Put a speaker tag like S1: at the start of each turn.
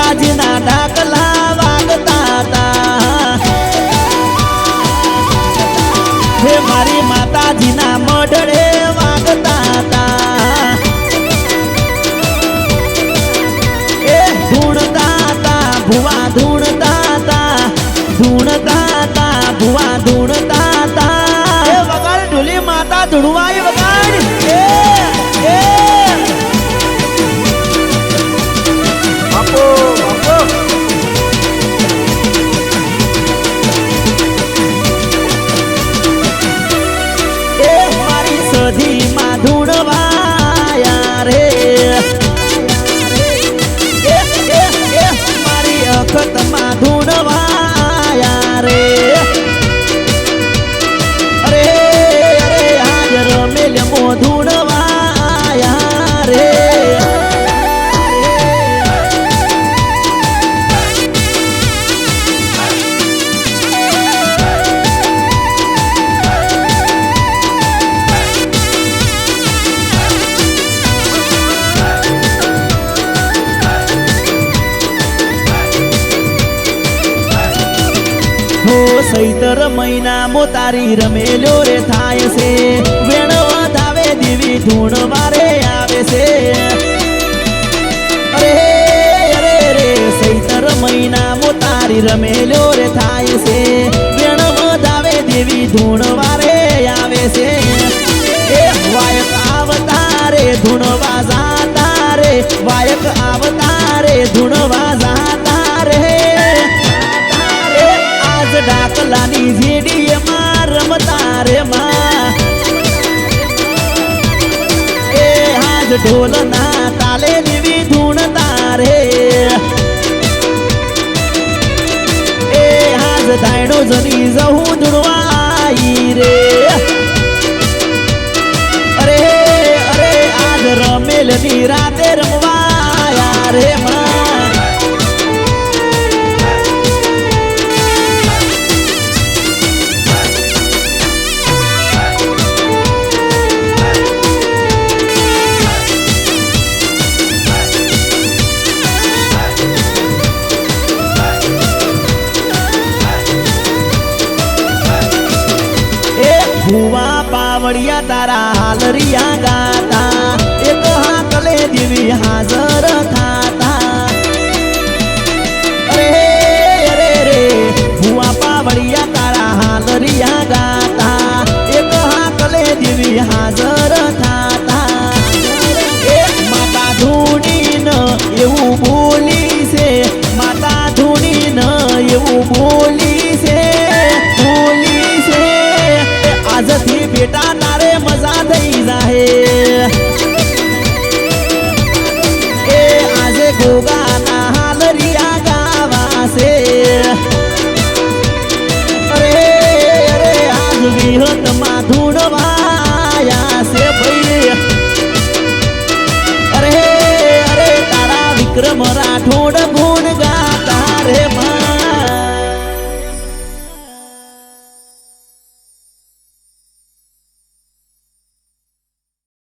S1: माताजी ना ढाकला वागता ता हे मारी माताजी ना मढड़े वागता ता ए धूणता ता भुवा धूणता ता धूणता ता भुवा धूणता ता ए वगाड़ ढोली माता धुणवाई वगाड़ ए सधी मा धूणवाया रे मारी अखत मा धूणवाया रे अरे अरे आज रमेल मो धूणवाया रे सैतर महीना मोतारी रमेल्यो रे थाय से वेण वधावे देवी धूणवारे आवे से अरे अरे रे सैतर महीना मोतारी रमेल्यो रे थाय से वेण वधावे देवी धूणवारे आवे से ए वायक आवतारे धूणवा जाता रे वायक आवतारे धूणवा जाता रे ढाकलानी झेडी मार रमतारे मा ए आज ढोल ना ताले देवी धूणतारे ए आज धायडो जनी जाऊ धुणवाई रे अरे अरे आज रमेल नी राते रमवाया रे मा भुवा पावड़िया तारा हालरिया गाता एक हाकले देवी हाजर थाता अरे अरे रे भुवा पावड़िया तारा हालरिया गाता एक हाकले देवी हाजर थाता माता धूणी न एवं बोली से माता धूणी न एवं बोली से आज थी बेटा तारे मजा दई जाहे ए आज गोगा ना हालरिया गावा से अरे अरे आज विहत मा धूणवाया से भई अरे अरे तारा विक्रम राठोड